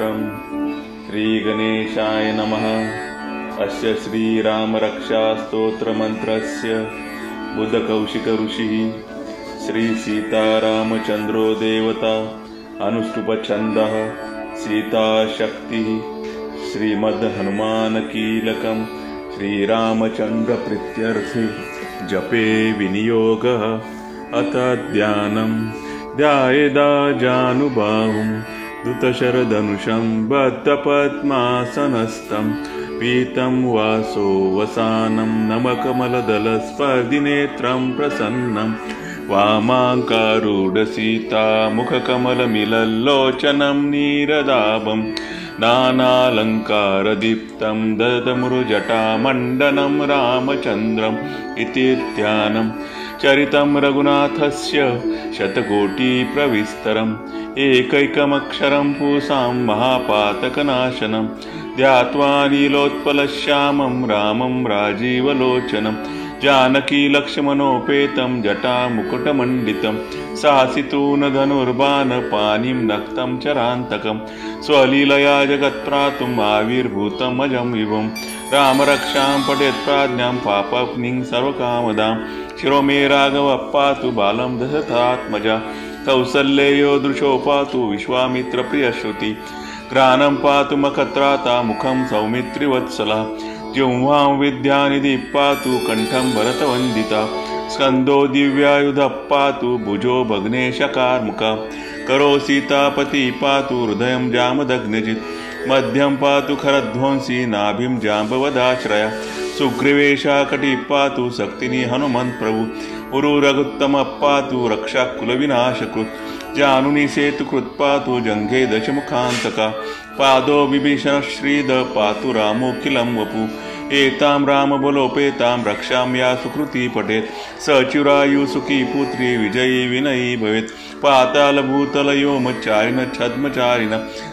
स्तोत्रम्। श्रीगणेशाय नमः। अस्य श्रीरामरक्षास्तोत्रमन्त्रस्य बुधकौशिक ऋषिः श्रीसीतारामचन्द्रो देवता अनुष्टुप्छन्दः सीताशक्तिः श्रीमद्हनुमानकीलकं श्रीरामचन्द्रप्रीत्यर्थे जपे विनियोगः। अथ ध्यानं ध्यायेदा जानुबाहुं दूतशरधनुषं बद्धपद्मासनस्थं पीतं वासो वसानं नमकमलदलस्पर्धिनेत्रं प्रसन्नं वामाङ्कारूढसीता मुखकमलमिलल्लोचनं नीरदाभं नानालङ्कारदीप्तं ददमुरुजटामण्डनं रामचन्द्रम् इति ध्यानं। चरितं रघुनाथस्य शतकोटिप्रविस्तरम् एकैकमक्षरं पूसां महापातकनाशनं ध्यात्वा नीलोत्पलश्यामं रामं राजीवलोचनं जानकीलक्ष्मणोपेतं जटामुकुटमण्डितं सासितून धनुर्बाणपाणिं नक्तं चरान्तकं स्वलीलया जगत्प्रातुम् आविर्भूतम् अजं विभुं रामरक्षां पठेत्प्राज्ञां पापग्निं सर्वकामदां शिरो मे राघवः पातु बालं दशरथात्मजा कौसल्ययो दृशो पातु विश्वामित्रप्रियश्रुति घ्राणं पातु मखत्राता मुखं सौमित्रिवत्सला जिह्वां विद्यानिधिः पातु कण्ठं भरतवन्दिता स्कन्दो दिव्यायुधः पातु भुजो भग्नेशकार्मुका करो सीतापति पातु हृदयं जामदग्नजित् मध्यं पातु खरध्वंसी नाभिं जाम्बवदाश्रया सुग्रीवेशा कटिः पातु शक्तिनि हनुमन्त प्रभु उरु रघुत्तमः पातु रक्षाकुलविनाशकृत् जानुनि सेतुकृत् पातु जङ्घे दशमुखान्तका पादो विभीषणश्रीद पातु रामोऽखिलं वपु एतां रामबलोपेतां रक्षां या सुकृती पठेत् स चिरायुसुखी पुत्री विजयी विनयी भवेत् पातालभूतलयोमचारिण छद्मचारिण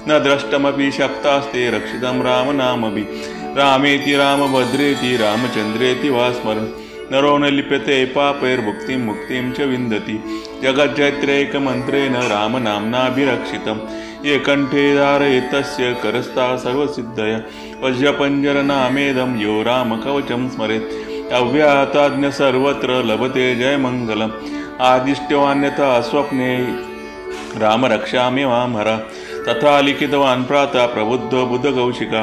न द्रष्टमपि शक्तास्ते रक्षितं रामनामभि रामेति रामभद्रेति रामचन्द्रेति वा स्मरन् नरो न लिप्यते पापैर्मुक्तिं मुक्तिं च विन्दति जगज्जैत्रेकमन्त्रेण रामनाम्नाभिरक्षितं ये कण्ठे धारयेत्तस्य करस्था सर्वसिद्धय वज्रपञ्जरनामेदं यो रामकवचं स्मरेत् अव्याहताज्ञ सर्वत्र लभते जयमङ्गलम् आदिष्ट्यवान्यथा स्वप्ने रामरक्षामि मां हर तथा लिखितवान् प्रातः प्रबुद्धो बुधकौशिका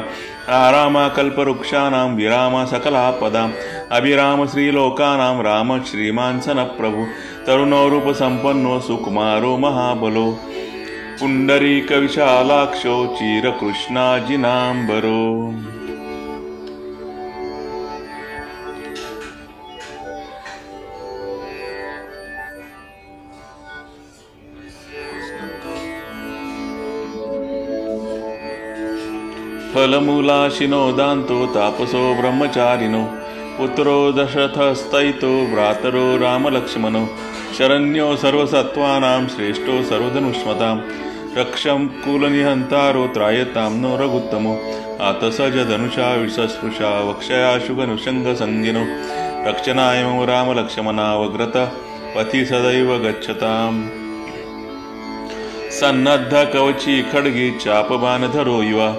आरामा कल्पवृक्षाणां विरामा सकलापदाम् अभिराम श्रीलोकानां राम श्रीमान् सनः प्रभु तरुणो रूपसम्पन्नो सुकुमारो महाबलो पुण्डरीकविशालाक्षो चिरकृष्णाजिनाम्बरो। फलमूलाशिनो दान्तो तापसो ब्रह्मचारिणो पुत्रो दशरथस्तैतो भ्रातरो रामलक्ष्मणो शरण्यो सर्वसत्त्वानां श्रेष्ठो सर्वधनुष्मतां रक्षं कुलनिहन्तारो त्रायतां नो रघुत्तमो आतसज धनुषा विषस्पृशा वक्षया शुगनुषङ्गसङ्गिनो रक्षणाय मम रामलक्ष्मणावग्रत पथि सदैव गच्छताम् सन्नद्ध कवची खड्गी चापबाणधरो युवा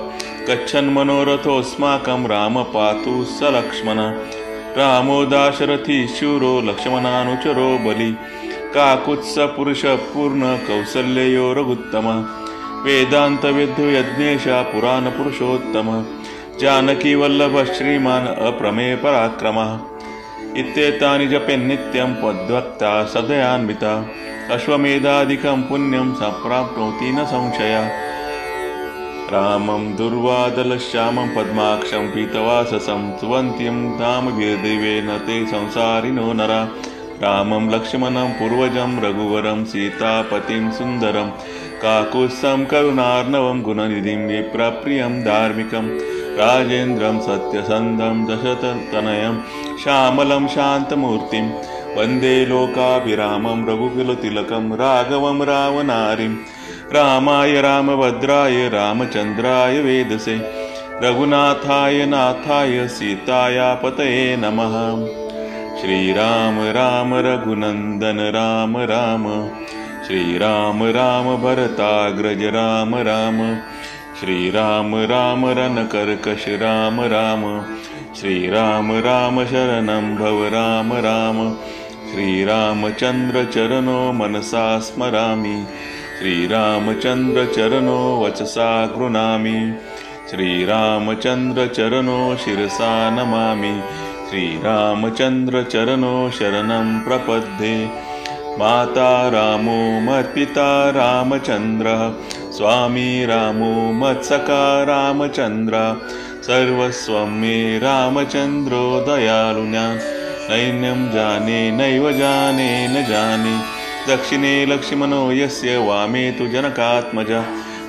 गच्छन् मनोरथोऽस्माकं राम पातु स लक्ष्मण रामो दाशरथी शूरो लक्ष्मणानुचरो बलि काकुत्स पुरुष पूर्ण कौसल्ययो रघुत्तम वेदान्तविद्धो यज्ञेश पुराण पुरुषोत्तम जानकी वल्लभ श्रीमान् अप्रमेय पराक्रमः इत्येतानि जपेन्नित्यं पद्भक्ता सदयान्विता अश्वमेधादिकं पुण्यं सम्प्राप्नोति न संशयः रामं दुर्वादलश्यामं पद्माक्षं पीतवाससं सुवन्त्यं धामभिर्देवेन ते संसारिणो नरा रामं लक्ष्मणं पूर्वजं रघुवरं सीतापतिं सुन्दरं काकुत्स्थं करुणार्णवं गुणनिधिं विप्रप्रियं धार्मिकं राजेन्द्रं सत्यसन्धं दशरथतनयं श्यामलं शान्तमूर्तिं वन्दे लोकाभिरामं रघुकुलतिलकं राघवं रावणारिं रामाय रामभद्राय रामचन्द्राय वेदसे रघुनाथाय नाथाय सीताया पतये नमः। श्रीराम राम रघुनन्दन राम राम श्रीराम राम भरताग्रज राम राम श्रीराम राम रणकर्कश राम राम श्रीराम राम शरणं भव राम राम श्रीरामचंद्र चरणो मनसा स्मरामि श्रीरामचंद्र चरणो वचसा गृह्णामि श्रीरामचंद्र चरणो शिरसा नमामि श्रीरामचंद्र चरणो शरणं प्रपद्ये माता रामो मत्पिता रामचंद्रः स्वामी रामो मत्सखा रामचंद्रः सर्वस्वं मे रामचंद्रो दयालुना नैन्यं जाने नैव जाने न जाने दक्षिणे लक्ष्मणो यस्य वामे तु जनकात्मजा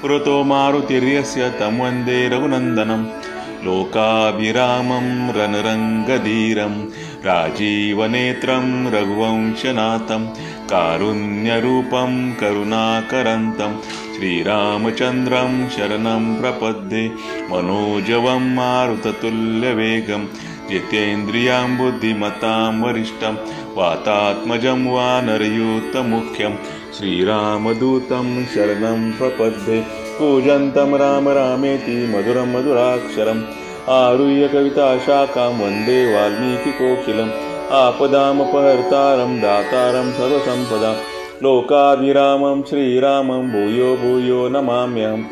पुरतो मारुतिर्यस्य तं वन्दे रघुनन्दनं लोकाभिरामं रणरङ्गधीरं राजीवनेत्रं रघुवंशनाथं कारुण्यरूपं करुणाकरन्तं श्रीरामचन्द्रं शरणं प्रपद्ये मनोजवं मारुततुल्यवेगं जितेन्द्रियां बुद्धिमतां वरिष्ठं वातात्मजं वानरयूतमुख्यं श्रीरामदूतं शरणं प्रपद्ये कूजन्तं राम रामेति मधुरं मधुराक्षरम् आरुह्य कविताशाखां वन्दे वाल्मीकिकोकिलम् आपदामपहर्तारं दातारं सर्वसम्पदां लोकाभिरामं श्रीरामं भूयो भूयो नमाम्यहम्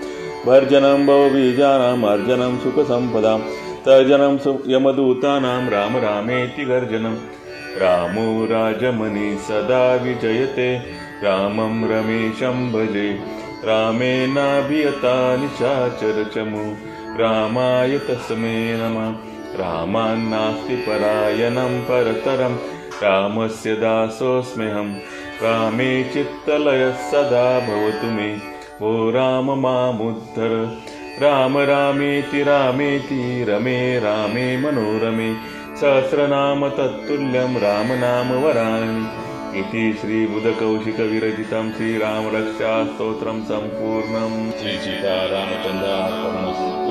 भर्जनं भवबीजानाम् अर्जनं सुखसम्पदां तर्जनं यमदूतानां राम रामेति गर्जनं रामो राजमणि सदा विजयते रामं रमेशं भजे रामेणाभियता निशाचरचमु रामाय तस्मै नमः रामान्नास्ति परायणं परतरं रामस्य दासोऽस्म्यहं रामे चित्तलयः सदा भवतु मे ओ राम मामुद्धर राम रामेति रामेति रमे रामे मनोरमे सहस्रनाम तत्तुल्यं रामनाम वराणि इति श्रीबुधकौशिकविरचितं श्रीरामरक्षास्तोत्रं सम्पूर्णं। श्री सीतारामचन्द्रार्पणमस्तु।